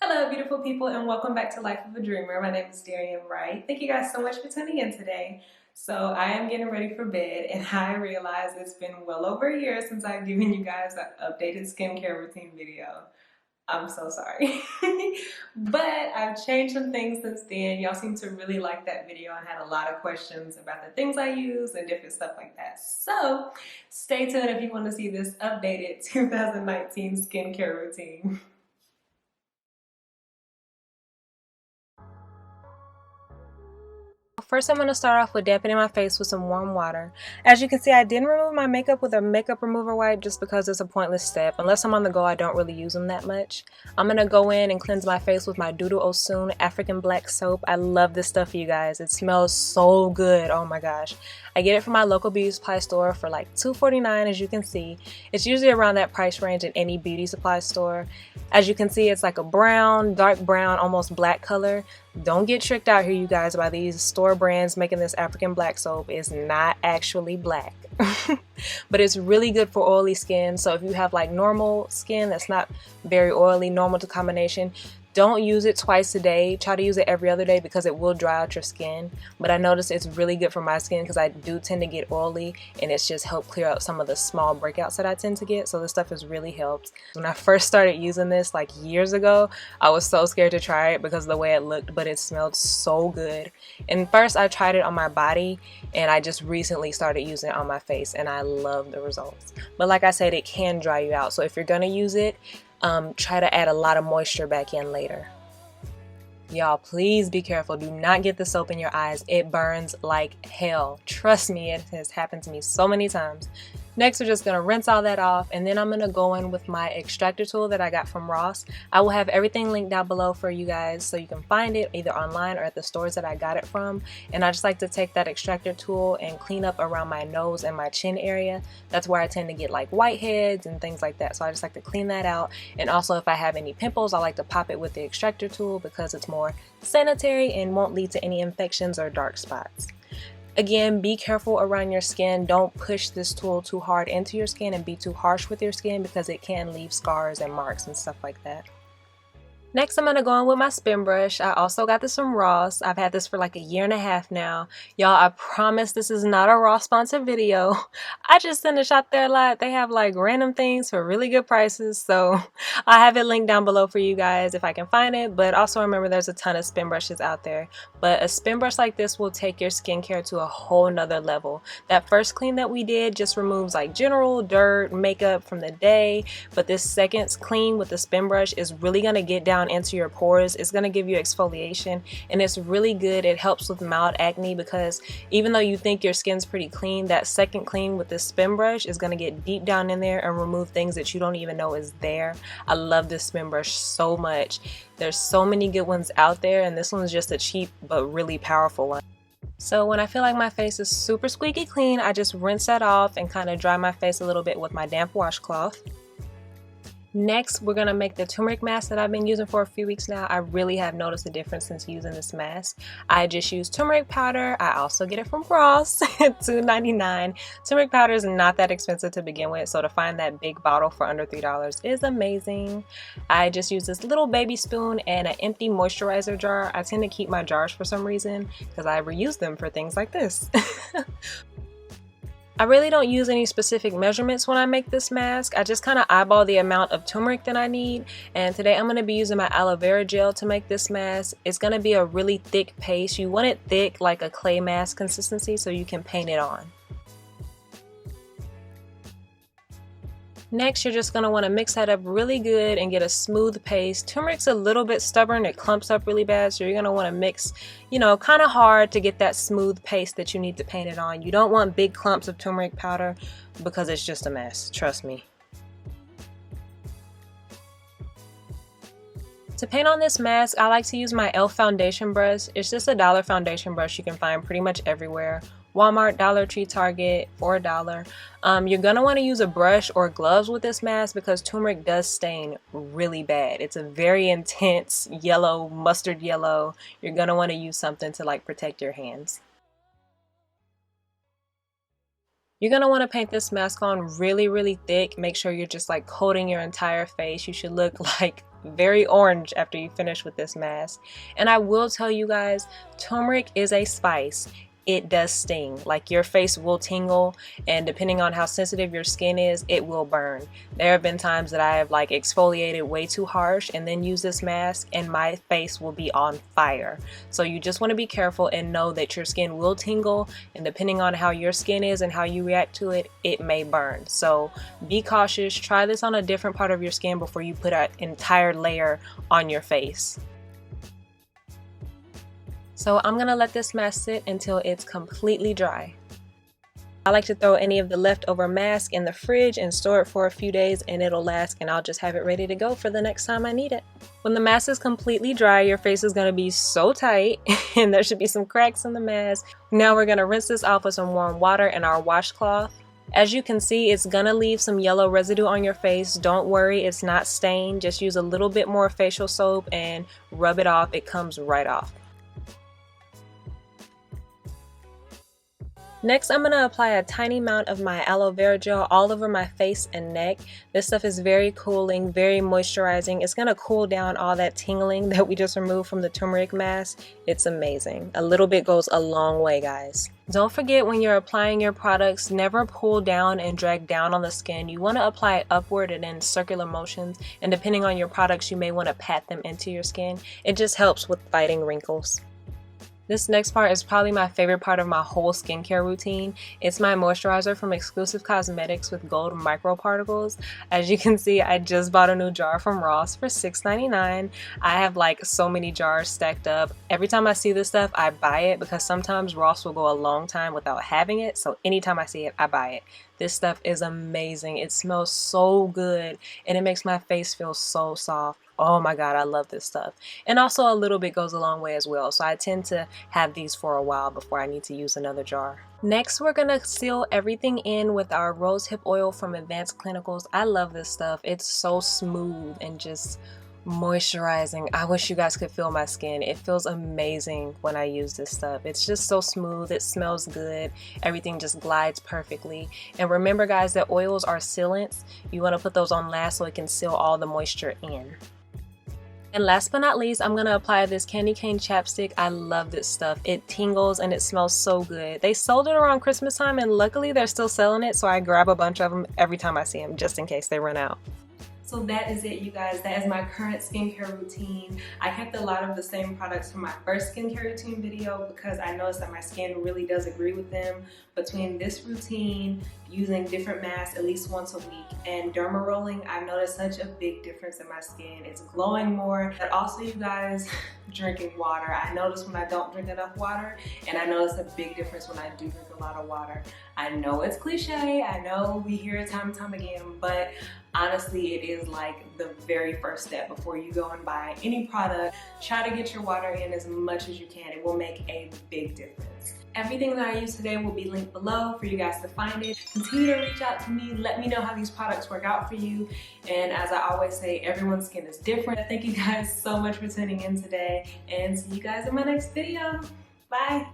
Hello, beautiful people, and welcome back to Life of a Dreamer. My name is Darian Wright. Thank you guys so much for tuning in today. So I am getting ready for bed, and I realize it's been well over a year since I've given you guys an updated skincare routine video. I'm so sorry. But I've changed some things since then. Y'all seem to really like that video and had a lot of questions about the things I use and different stuff like that. So stay tuned if you want to see this updated 2019 skincare routine. First, I'm going to start off with dampening my face with some warm water. As you can see, I didn't remove my makeup with a makeup remover wipe just because it's a pointless step. Unless I'm on the go, I don't really use them that much. I'm going to go in and cleanse my face with my Dudu-Osun African Black Soap. I love this stuff, you guys. It smells so good. Oh my gosh. I get it from my local beauty supply store for like $2.49, as you can see. It's usually around that price range in any beauty supply store. As you can see, it's like a brown, dark brown, almost black color. Don't get tricked out here, you guys, by these store brands making this African black soap. It's not actually black. But it's really good for oily skin. So if you have like normal skin that's not very oily, normal to combination, don't use it twice a day. Try to use it every other day because it will dry out your skin. But I noticed it's really good for my skin because I do tend to get oily, and it's just helped clear up some of the small breakouts that I tend to get. So this stuff has really helped. When I first started using this like years ago, I was so scared to try it because of the way it looked, but it smelled so good. And first I tried it on my body, and I just recently started using it on my face, and I love the results. But like I said, it can dry you out. So if you're gonna use it, try to add a lot of moisture back in later. Y'all, please be careful. Do not get the soap in your eyes. It burns like hell. Trust me, it has happened to me so many times. Next, we're just going to rinse all that off, and then I'm going to go in with my extractor tool that I got from Ross. I will have everything linked down below for you guys so you can find it either online or at the stores that I got it from. And I just like to take that extractor tool and clean up around my nose and my chin area. That's where I tend to get like whiteheads and things like that. So I just like to clean that out. And also if I have any pimples, I like to pop it with the extractor tool because it's more sanitary and won't lead to any infections or dark spots. Again, be careful around your skin. Don't push this tool too hard into your skin and be too harsh with your skin because it can leave scars and marks and stuff like that. Next, I'm going to go in with my spin brush. I also got this from Ross. I've had this for like a year and a half now. Y'all, I promise this is not a Ross sponsored video. I just tend to shop there a lot. They have like random things for really good prices. So I have it linked down below for you guys if I can find it. But also remember, there's a ton of spin brushes out there. But a spin brush like this will take your skincare to a whole nother level. That first clean that we did just removes like general dirt, makeup from the day. But this second clean with the spin brush is really going to get down into your pores. It's going to give you exfoliation, and it's really good. It helps with mild acne because even though you think your skin's pretty clean, that second clean with the spin brush is going to get deep down in there and remove things that you don't even know is there. I love this spin brush so much. There's so many good ones out there, and this one's just a cheap but really powerful one. So when I feel like my face is super squeaky clean, I just rinse that off and kind of dry my face a little bit with my damp washcloth. Next, we're going to make the turmeric mask that I've been using for a few weeks now. I really have noticed a difference since using this mask. I just use turmeric powder. I also get it from Ross at $2.99. Turmeric powder is not that expensive to begin with, so to find that big bottle for under $3 is amazing. I just use this little baby spoon and an empty moisturizer jar. I tend to keep my jars for some reason because I reuse them for things like this. I really don't use any specific measurements when I make this mask. I just kind of eyeball the amount of turmeric that I need. And today I'm going to be using my aloe vera gel to make this mask. It's going to be a really thick paste. You want it thick, like a clay mask consistency, so you can paint it on. Next, you're just going to want to mix that up really good and get a smooth paste. Turmeric's a little bit stubborn. It clumps up really bad, so you're going to want to mix, kind of hard to get that smooth paste that you need to paint it on. You don't want big clumps of turmeric powder because it's just a mess. Trust me. To paint on this mask, I like to use my e.l.f. foundation brush. It's just a $1 foundation brush you can find pretty much everywhere. Walmart, Dollar Tree, Target for $1. You're going to want to use a brush or gloves with this mask because turmeric does stain really bad. It's a very intense yellow, mustard yellow. You're going to want to use something to like protect your hands. You're going to want to paint this mask on really thick. Make sure you're just like coating your entire face. You should look like very orange after you finish with this mask. And I will tell you guys, turmeric is a spice. It does sting. Like, your face will tingle, and depending on how sensitive your skin is, it will burn. There have been times that I have like exfoliated way too harsh and then use this mask and my face will be on fire. So you just want to be careful and know that your skin will tingle, and depending on how your skin is and how you react to it, it may burn. So be cautious. Try this on a different part of your skin before you put an entire layer on your face. So I'm gonna let this mask sit until it's completely dry. I like to throw any of the leftover mask in the fridge and store it for a few days, and it'll last, and I'll just have it ready to go for the next time I need it. When the mask is completely dry, your face is gonna be so tight and there should be some cracks in the mask. Now we're gonna rinse this off with some warm water and our washcloth. As you can see, it's gonna leave some yellow residue on your face. Don't worry, it's not stained. Just use a little bit more facial soap and rub it off. It comes right off. Next, I'm going to apply a tiny amount of my aloe vera gel all over my face and neck. This stuff is very cooling, very moisturizing. It's going to cool down all that tingling that we just removed from the turmeric mask. It's amazing. A little bit goes a long way, guys. Don't forget, when you're applying your products, never pull down and drag down on the skin. You want to apply it upward and in circular motions, and depending on your products, you may want to pat them into your skin. It just helps with fighting wrinkles. This next part is probably my favorite part of my whole skincare routine. It's my moisturizer from Exclusive Cosmetics with gold microparticles. As you can see, I just bought a new jar from Ross for $6.99. I have like so many jars stacked up. Every time I see this stuff, I buy it because sometimes Ross will go a long time without having it. So anytime I see it, I buy it. This stuff is amazing. It smells so good and it makes my face feel so soft. Oh my god, I love this stuff. And also a little bit goes a long way as well. So I tend to have these for a while before I need to use another jar. Next, we're going to seal everything in with our rosehip oil from Advanced Clinicals. I love this stuff. It's so smooth and just moisturizing. I wish you guys could feel my skin. It feels amazing when I use this stuff. It's just so smooth. It smells good. Everything just glides perfectly. And remember, guys, that oils are sealants. You want to put those on last so it can seal all the moisture in. And last but not least, I'm going to apply this candy cane chapstick. I love this stuff. It tingles and it smells so good. They sold it around Christmas time and luckily they're still selling it, so I grab a bunch of them every time I see them just in case they run out. So that is it, you guys. That is my current skincare routine. I kept a lot of the same products from my first skincare routine video because I noticed that my skin really does agree with them. Between this routine, using different masks at least once a week, and derma rolling, I've noticed such a big difference in my skin. It's glowing more, but also, you guys, drinking water. I notice when I don't drink enough water, and I notice a big difference when I do drink a lot of water. I know it's cliche, I know we hear it time and time again, but honestly, it is like the very first step before you go and buy any product. Try to get your water in as much as you can. It will make a big difference. Everything that I used today will be linked below for you guys to find it. Continue to reach out to me. Let me know how these products work out for you. And as I always say, everyone's skin is different. Thank you guys so much for tuning in today, and see you guys in my next video. Bye.